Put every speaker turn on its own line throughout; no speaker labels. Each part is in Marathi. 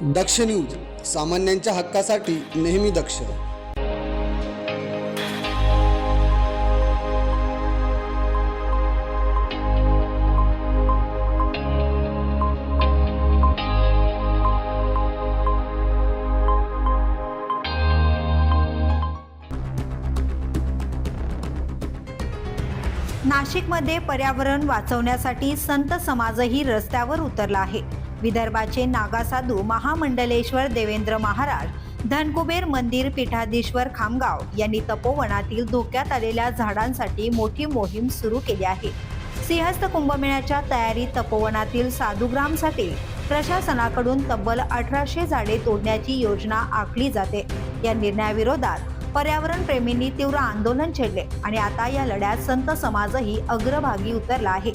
दक्ष न्यूज, सामान्यांच्या हक्कासाठी नेहमी दक्ष.
नाशिकमध्ये पर्यावरण वाचवण्यासाठी संत समाजही रस्त्यावर उतरला आहे. विदर्भाचे नागासाधू महामंडलेश्वर देवेंद्र महाराज, धनकुबेर मंदिर पीठाधीश्वर खामगाव यांनी तपोवनातील धोक्यात आलेल्या झाडांसाठी मोठी मोहीम सुरू केली आहे. सिंहस्थ कुंभमेळ्याच्या तयारीत तपोवनातील साधुग्रामसाठी प्रशासनाकडून तब्बल 1800 झाडे तोडण्याची योजना आखली जाते. या निर्णयाविरोधात पर्यावरण प्रेमींनी तीव्र आंदोलन छेडले आणि आता या लढ्यात संत समाजही अग्रभागी उतरला आहे.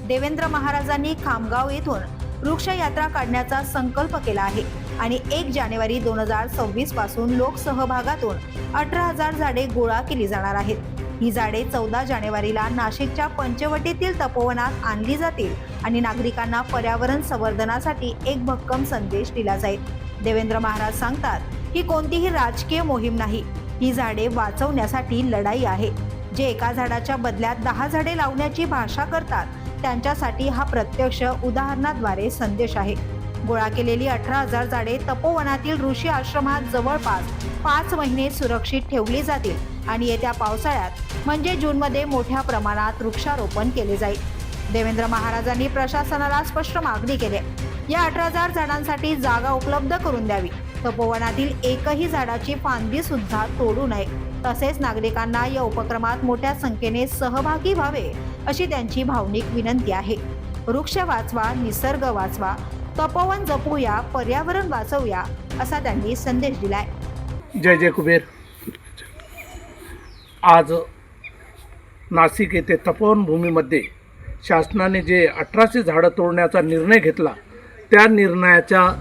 देवेंद्र महाराजांनी खामगाव येथून वृक्षयात्रा काढण्याचा संकल्प केला आहे आणि 1 जानेवारी 2026 पासून लोकसहभागातून 18,000 झाडे गोळा केली जाणार आहेत. ही झाडे 14 जानेवारीला नाशिकच्या पंचवटीतील तपोवनात आणली जातील आणि नागरिकांना पर्यावरण संवर्धनासाठी एक भक्कम संदेश दिला जाईल. देवेंद्र महाराज सांगतात, ही कोणतीही राजकीय मोहीम नाही, ही झाडे वाचवण्यासाठी लढाई आहे. जे एका झाडाच्या बदल्यात 10 झाडे लावण्याची भाषा करतात त्यांच्यासाठी हा प्रत्यक्ष उदाहरणाद्वारे संदेश आहे. गोळा केलेली 18,000 झाडे तपोवनातील ऋषी आश्रमात जवळपास 5 महिने सुरक्षित ठेवली जातील आणि येत्या पावसाळ्यात म्हणजे जूनमध्ये मोठ्या प्रमाणात वृक्षारोपण केले जाईल. देवेंद्र महाराजांनी प्रशासनाला स्पष्ट मागणी केली, या 18,000 झाडांसाठी जागा उपलब्ध करून द्यावी. तपोवनातील एकही झाडाची फांदी सुद्धा तोडू नये. तसेच नागरिकांना या उपक्रमात मोठ्या संख्येने सहभागी व्हावे अशी त्यांची भावनिक विनंती आहे. वृक्ष वाचवा, निसर्ग वाचवा, तपोवन जपूया, पर्यावरण वाचवूया असा त्यांनी संदेश दिलाय.
जय जय कुबेर. आज नाशिक येथे तपोवन भूमीमध्ये शासनाने जे 1800 झाडं तोडण्याचा निर्णय घेतला, त्या निर्णयाचा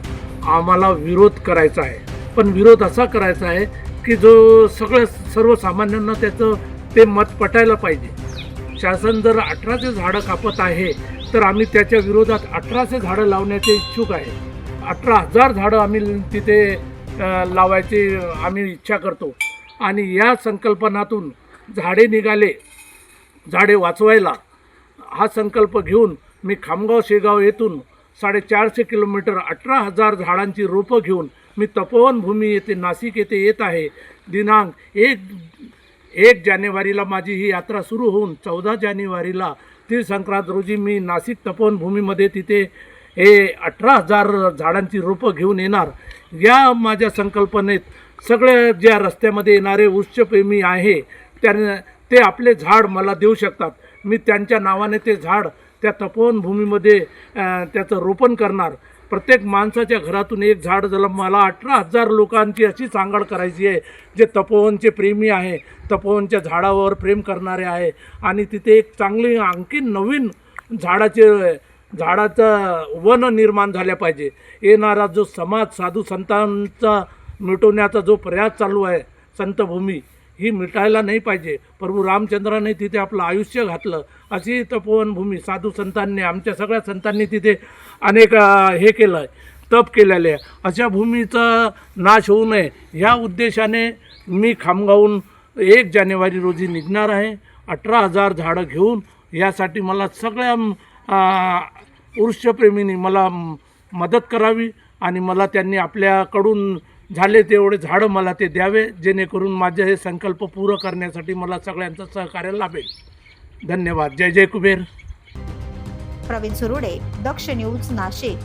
आम्हाला विरोध करायचा आहे. पण विरोध असा करायचा आहे की जो सर्वसामान्यांना त्याचं ते मत पटायला पाहिजे. शासन जर 1800 झाडं कापत आहे तर आम्ही त्याच्या विरोधात 1800 झाडं लावण्याचे इच्छुक आहे. 18,000 झाडं आम्ही तिथे लावायची आम्ही इच्छा करतो. आणि या संकल्पनातून झाडे निघाले, झाडे वाचवायला हा संकल्प घेऊन मी खामगाव शेगाव येथून 450 किलोमीटर 18,000 झाडांची रोपं घेऊन मी तपोवन भूमी येथे नाशिक येथे येत आहे. दिनांक 1 जानेवारीला माझी ही यात्रा सुरू होऊन 14 जानेवारीला तीळ संक्रांत रोजी मी नाशिक तपोवन भूमीमध्ये तिथे हे 18,000 झाडांची रोपं घेऊन येणार. या माझ्या संकल्पनेत सगळे ज्या रस्त्यामध्ये येणारे वृक्षप्रेमी आहे ते आपले झाड मला देऊ शकतात. मी त्यांच्या नावाने ते झाड त्या तपोवन भूमीमध्ये त्याचं रोपण करणार. प्रत्येक माणसाच्या घरातून एक झाड झालं. मला 18,000 लोकांची अशी सांगड करायची आहे जे तपोवनचे प्रेमी आहे, तपोवनच्या झाडावर प्रेम करणारे आहे आणि तिथे एक चांगली आणखी नवीन झाडाचं वन निर्माण झाल्या पाहिजे. येणारा जो समाज साधू संतांचा मिटवण्याचा जो प्रयास चालू आहे, संतभूमी ही मिटायला नाही पाहिजे. प्रभू रामचंद्राने तिथे आपलं आयुष्य घातलं. अशी तपोवन भूमी साधू संतांनी, आमच्या सगळ्या संतांनी तिथे अनेक हे केलं आहे, तप केलेले आहे. अशा भूमीचा नाश होऊ नये ह्या उद्देशाने मी खामगावून 1 जानेवारी रोजी निघणार आहे 18,000 झाडं घेऊन. यासाठी मला सगळ्या वृक्षप्रेमींनी मला मदत करावी आणि मला त्यांनी आपल्याकडून झाले तेवढे झाडं मला ते द्यावे, जेणेकरून माझे हे संकल्प पूर्ण करण्यासाठी मला सगळ्यांचं सहकार्य लाभेल. धन्यवाद. जय जय कुबेर.
प्रवीण सुरुडे, दक्ष न्यूज, नाशिक.